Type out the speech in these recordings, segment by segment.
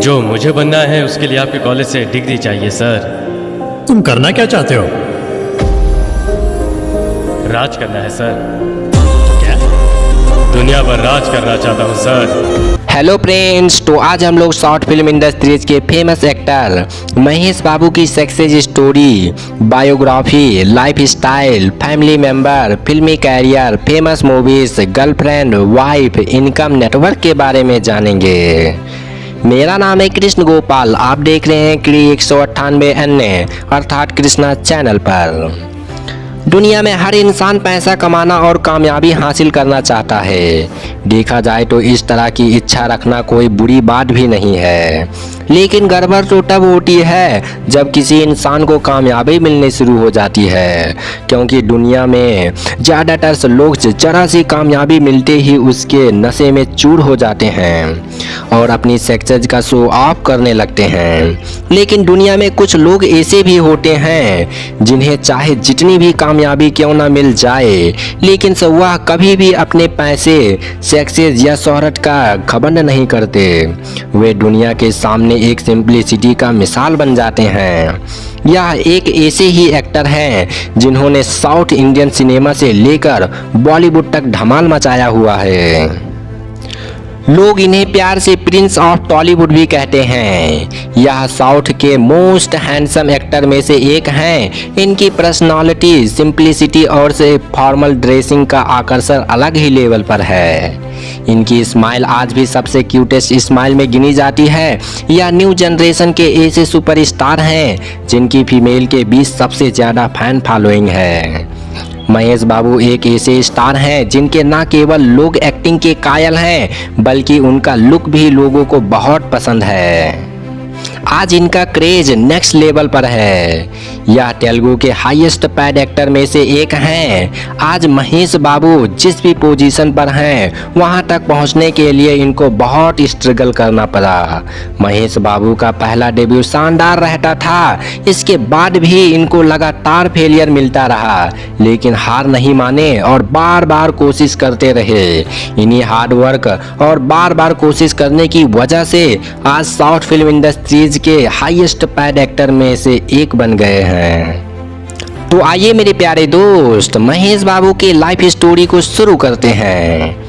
जो मुझे बनना है उसके लिए आपके कॉलेज से डिग्री चाहिए सर। तुम करना क्या चाहते हो? राज करना है सर। क्या? दुनिया पर राज करना चाहता हूँ सर। हेलो फ्रेंड्स, तो आज हम लोग शॉर्ट फिल्म इंडस्ट्रीज के फेमस एक्टर महेश बाबू की success story, biography, life style, family member, फिल्मी career, famous movies, girlfriend, wife, income, network के बारे में जानेंगे। मेरा नाम है कृष्ण गोपाल, आप देख रहे हैं क्री 198 अर्थात कृष्णा चैनल पर। दुनिया में हर इंसान पैसा कमाना और कामयाबी हासिल करना चाहता है। देखा जाए तो इस तरह की इच्छा रखना कोई बुरी बात भी नहीं है, लेकिन गड़बड़ तो तब होती है जब किसी इंसान को कामयाबी मिलने शुरू हो जाती है, क्योंकि दुनिया में ज़्यादातर लोग जरा सी कामयाबी मिलते ही उसके नशे में चूर हो जाते हैं और अपनी सक्सेस का शो ऑफ करने लगते हैं। लेकिन दुनिया में कुछ लोग ऐसे भी होते हैं जिन्हें चाहे जितनी भी कामयाबी क्यों ना मिल जाए, लेकिन वह कभी भी अपने पैसे, सक्सेस या शोहरत का घमंड नहीं करते। वे दुनिया के सामने एक सिंपलिसिटी का मिसाल बन जाते हैं। यह एक ऐसे ही एक्टर हैं जिन्होंने साउथ इंडियन सिनेमा से लेकर बॉलीवुड तक धमाल मचाया हुआ है। लोग इन्हें प्यार से प्रिंस ऑफ टॉलीवुड भी कहते हैं। यह साउथ के मोस्ट हैंडसम एक्टर में से एक हैं। इनकी पर्सनालिटी, सिंपलिसिटी और से फॉर्मल ड्रेसिंग का आकर्षण अलग ही लेवल पर है। इनकी स्माइल आज भी सबसे क्यूटेस्ट स्माइल में गिनी जाती है। यह न्यू जनरेशन के ऐसे सुपरस्टार हैं जिनकी फीमेल के बीच सबसे ज़्यादा फैन फॉलोइंग है। महेश बाबू एक ऐसे स्टार हैं जिनके न केवल लोग एक्टिंग के कायल हैं, बल्कि उनका लुक भी लोगों को बहुत पसंद है। आज इनका क्रेज नेक्स्ट लेवल पर है। यह तेलुगु के हाईएस्ट पेड एक्टर में से एक हैं। आज महेश बाबू जिस भी पोजीशन पर हैं, वहां तक पहुंचने के लिए इनको बहुत स्ट्रगल करना पड़ा। महेश बाबू का पहला डेब्यू शानदार रहता था, इसके बाद भी इनको लगातार फेलियर मिलता रहा, लेकिन हार नहीं माने और बार बार कोशिश करते रहे। इन्हीं हार्ड वर्क और बार बार कोशिश करने की वजह से आज साउथ फिल्म इंडस्ट्रीज के हाईएस्ट पेड एक्टर में से एक बन गए हैं। तो आइए मेरे प्यारे दोस्त, महेश बाबू के लाइफ स्टोरी को शुरू करते हैं।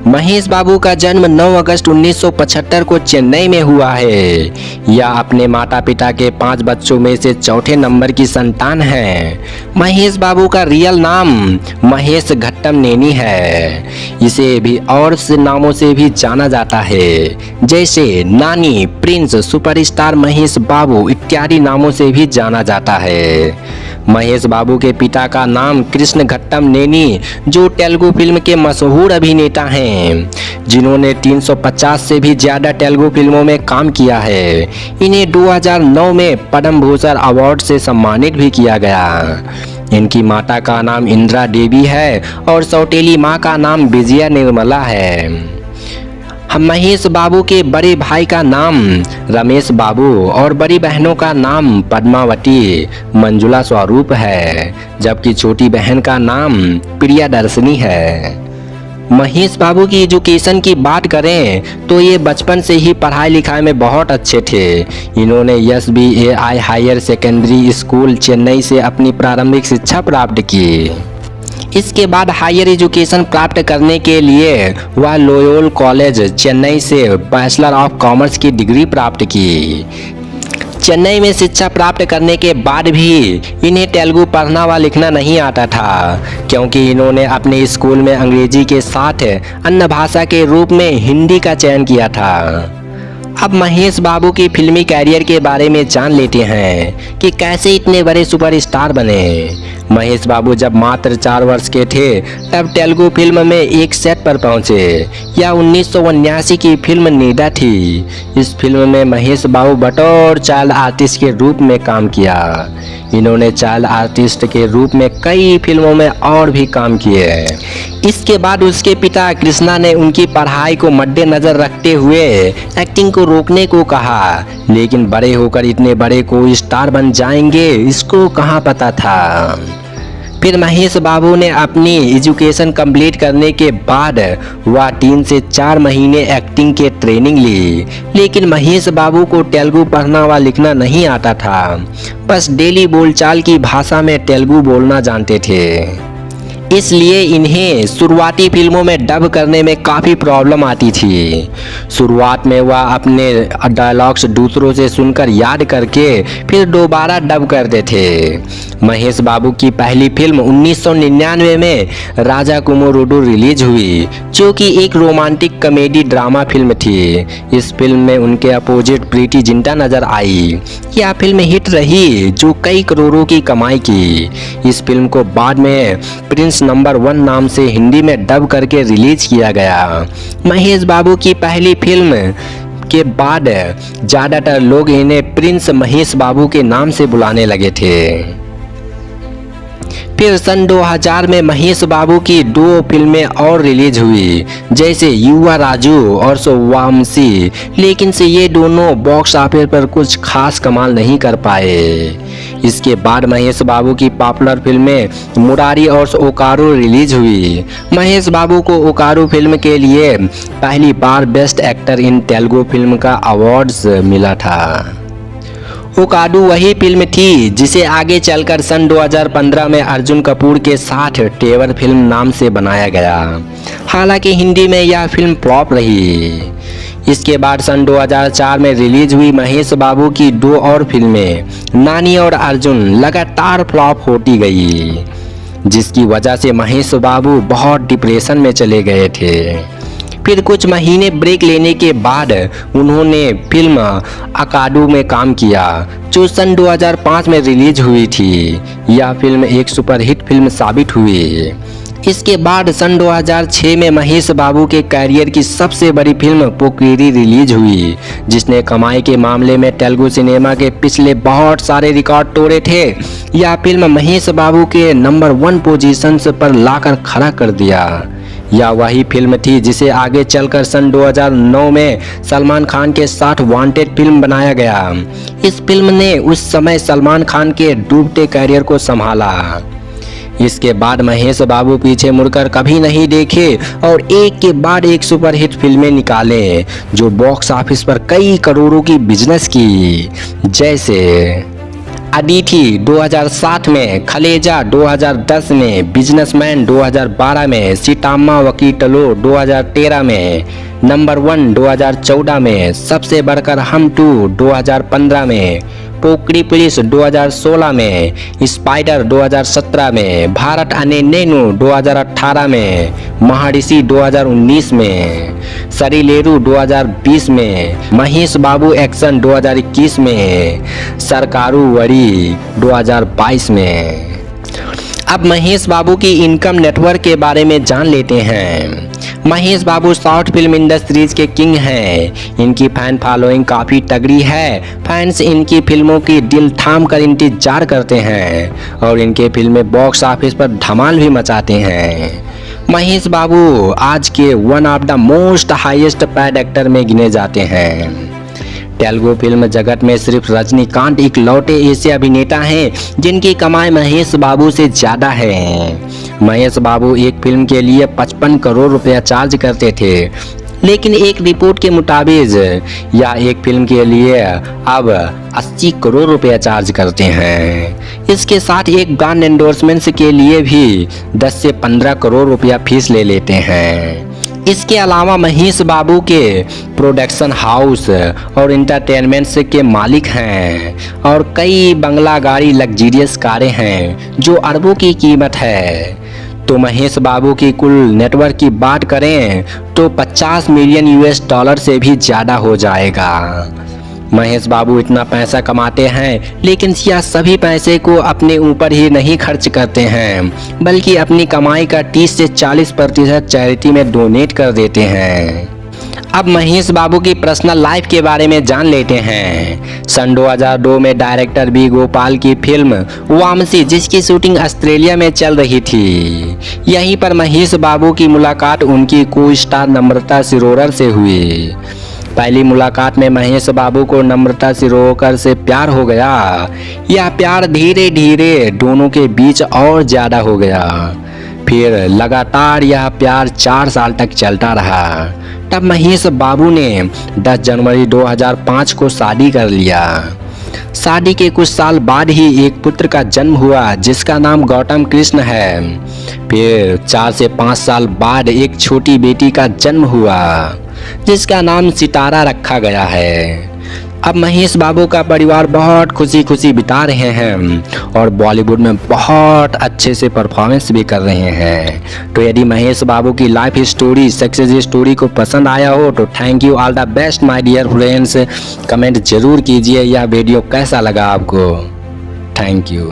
महेश बाबू का जन्म 9 अगस्त 1975 को चेन्नई में हुआ है। यह अपने माता पिता के 5 बच्चों में से चौथे नंबर की संतान है। महेश बाबू का रियल नाम महेश घट्टम नेनी है। इसे भी और से नामों से भी जाना जाता है, जैसे नानी, प्रिंस, सुपरस्टार महेश बाबू इत्यादि नामों से भी जाना जाता है। महेश बाबू के पिता का नाम कृष्ण घट्टम नेनी, जो तेलुगु फिल्म के मशहूर अभिनेता हैं, जिन्होंने 350 से भी ज़्यादा तेलुगु फिल्मों में काम किया है। इन्हें 2009 में पद्म भूषण अवार्ड से सम्मानित भी किया गया। इनकी माता का नाम इंदिरा देवी है और सौतेली माँ का नाम विजया निर्मला है। हम महेश बाबू के बड़े भाई का नाम रमेश बाबू और बड़ी बहनों का नाम पद्मावती, मंजुला स्वरूप है, जबकि छोटी बहन का नाम प्रियदर्शनी है। महेश बाबू की एजुकेशन की बात करें तो ये बचपन से ही पढ़ाई लिखाई में बहुत अच्छे थे। इन्होंने SBAI higher secondary school Chennai से अपनी प्रारंभिक शिक्षा प्राप्त की। इसके बाद हायर एजुकेशन प्राप्त करने के लिए वह लोयोल कॉलेज चेन्नई से बैचलर ऑफ कॉमर्स की डिग्री प्राप्त की। चेन्नई में शिक्षा प्राप्त करने के बाद भी इन्हें तेलुगु पढ़ना व लिखना नहीं आता था, क्योंकि इन्होंने अपने स्कूल में अंग्रेजी के साथ अन्य भाषा के रूप में हिंदी का चयन किया था। अब महेश बाबू की फिल्मी कैरियर के बारे में जान लेते हैं कि कैसे इतने बड़े सुपरस्टार बने। महेश बाबू जब मात्र 4 वर्ष के थे तब तेलुगु फिल्म में एक सेट पर पहुंचे। यह 1979 की फिल्म नीदा थी। इस फिल्म में महेश बाबू बतौर चाइल्ड आर्टिस्ट के रूप में काम किया। इन्होंने चाइल्ड आर्टिस्ट के रूप में कई फिल्मों में और भी काम किए। इसके बाद उसके पिता कृष्णा ने उनकी पढ़ाई को मद्देनजर रखते हुए एक्टिंग को रोकने को कहा, लेकिन बड़े होकर इतने बड़े कोई स्टार बन जाएंगे इसको कहाँ पता था। फिर महेश बाबू ने अपनी एजुकेशन कंप्लीट करने के बाद वह 3 से 4 महीने एक्टिंग के ट्रेनिंग ली, लेकिन महेश बाबू को तेलुगु पढ़ना व लिखना नहीं आता था, बस डेली बोलचाल की भाषा में तेलुगु बोलना जानते थे। इसलिए इन्हें शुरुआती फिल्मों में डब करने में काफ़ी प्रॉब्लम आती थी। शुरुआत में वह अपने डायलॉग्स दूसरों से सुनकर याद करके फिर दोबारा डब करते थे। महेश बाबू की पहली फिल्म 1999 में राजा कुमरुडु रिलीज हुई, जो कि एक रोमांटिक कॉमेडी ड्रामा फिल्म थी। इस फिल्म में उनके अपोजिट प्रीति जिंटा नजर आई। यह फिल्म हिट रही, जो कई करोड़ों की कमाई की। इस फिल्म को बाद में प्रिंस नंबर 1 नाम से हिंदी में डब करके रिलीज किया गया। महेश बाबू की पहली फिल्म के बाद ज़्यादातर लोग इन्हें प्रिंस महेश बाबू के नाम से बुलाने लगे थे। फिर सन 2000 में महेश बाबू की 2 फिल्में और रिलीज हुई, जैसे युवा राजू और सोवामसी, लेकिन से ये दोनों बॉक्स ऑफिस पर कुछ खास कमाल नहीं कर पाए। इसके बाद महेश बाबू की पॉपुलर फिल्में मुरारी और ओकारू रिलीज हुई। महेश बाबू को ओकारू फिल्म के लिए पहली बार best actor in Telugu film का अवार्ड्स मिला था। ओकाडू वही फिल्म थी जिसे आगे चलकर सन 2015 में अर्जुन कपूर के साथ तेवर फिल्म नाम से बनाया गया। हालांकि हिंदी में यह फिल्म फ्लॉप रही। इसके बाद सन 2004 में रिलीज हुई महेश बाबू की 2 और फिल्में नानी और अर्जुन लगातार फ्लॉप होती गई, जिसकी वजह से महेश बाबू बहुत डिप्रेशन में चले गए थे। फिर कुछ महीने ब्रेक लेने के बाद उन्होंने फिल्म अकाडू में काम किया, जो सन 2005 में रिलीज हुई थी। यह फिल्म एक सुपरहिट फिल्म साबित हुई। इसके बाद सन 2006 में महेश बाबू के करियर की सबसे बड़ी फिल्म पोकिरी रिलीज हुई, जिसने कमाई के मामले में तेलुगु सिनेमा के पिछले बहुत सारे रिकॉर्ड तोड़े थे। यह फिल्म महेश बाबू के नंबर 1 पोजीशन पर लाकर खड़ा कर दिया। यह वही फिल्म थी जिसे आगे चलकर सन 2009 में सलमान खान के साथ वांटेड फिल्म बनाया गया। इस फिल्म ने उस समय सलमान खान के डूबते करियर को संभाला। इसके बाद महेश बाबू पीछे मुड़कर कभी नहीं देखे और एक के बाद एक सुपरहिट फिल्में निकाले, जो बॉक्स ऑफिस पर कई करोड़ों की बिजनेस की, जैसे अदिति 2007 में, खलेजा 2010 में, बिजनेसमैन 2012 में, सीताम्मा वकीटलो 2013 में, नंबर 1 2014 में, सबसे बढ़कर हम 2 2015 में, पोकरी पुलिस 2016 में, स्पाइडर 2017 में, भारत अने नेनु 2018 में, महाऋषि 2019 में, सरीलेरू 2020 में, महेश बाबू एक्शन 2021 में, सरकारू वड़ी 2022 में। अब महेश बाबू की इनकम नेटवर्क के बारे में जान लेते हैं। महेश बाबू साउथ फिल्म इंडस्ट्रीज के किंग हैं। इनकी फैन फॉलोइंग काफ़ी तगड़ी है। फैंस इनकी फिल्मों की दिल थाम कर इंतजार करते हैं और इनके फिल्में बॉक्स ऑफिस पर धमाल भी मचाते हैं। महेश बाबू आज के one of the most highest paid actor में गिने जाते हैं। तेलुगु फिल्म जगत में सिर्फ रजनीकांत इकलौते ऐसे अभिनेता हैं जिनकी कमाई महेश बाबू से ज़्यादा है। महेश बाबू एक फिल्म के लिए 55 करोड़ रुपया चार्ज करते थे, लेकिन एक रिपोर्ट के मुताबिक यह एक फिल्म के लिए अब 80 करोड़ रुपया चार्ज करते हैं। इसके साथ एक ब्रांड एंडोर्समेंट्स के लिए भी 10 से 15 करोड़ रुपया फीस ले लेते हैं। इसके अलावा महेश बाबू के प्रोडक्शन हाउस और इंटरटेनमेंट्स के मालिक हैं और कई बंगला गाड़ी लग्जरियस कारें हैं जो अरबों की कीमत है। तो महेश बाबू की कुल नेटवर्क की बात करें तो 50 मिलियन US डॉलर से भी ज़्यादा हो जाएगा। महेश बाबू इतना पैसा कमाते हैं, लेकिन यह सभी पैसे को अपने ऊपर ही नहीं खर्च करते हैं, बल्कि अपनी कमाई का 30 से 40% चैरिटी में डोनेट कर देते हैं। अब महेश बाबू की पर्सनल लाइफ के बारे में जान लेते हैं। सन 2002 में डायरेक्टर बी गोपाल की फिल्म वामसी, जिसकी शूटिंग ऑस्ट्रेलिया में चल रही थी, यहीं पर महेश बाबू की मुलाकात उनकी को स्टार नम्रता सिरोरा से हुई। पहली मुलाकात में महेश बाबू को नम्रता शिरोडकर से प्यार हो गया। यह प्यार धीरे धीरे दोनों के बीच और ज़्यादा हो गया। फिर लगातार यह प्यार 4 साल तक चलता रहा। तब महेश बाबू ने 10 जनवरी 2005 को शादी कर लिया। शादी के कुछ साल बाद ही एक पुत्र का जन्म हुआ जिसका नाम गौतम कृष्ण है। फिर 4 से 5 साल बाद एक छोटी बेटी का जन्म हुआ जिसका नाम सितारा रखा गया है। अब महेश बाबू का परिवार बहुत खुशी खुशी बिता रहे हैं और बॉलीवुड में बहुत अच्छे से परफॉर्मेंस भी कर रहे हैं। तो यदि महेश बाबू की लाइफ स्टोरी, सक्सेस स्टोरी को पसंद आया हो तो thank you, all the best my dear friends. Comment जरूर कीजिए यह वीडियो कैसा लगा आपको। Thank you.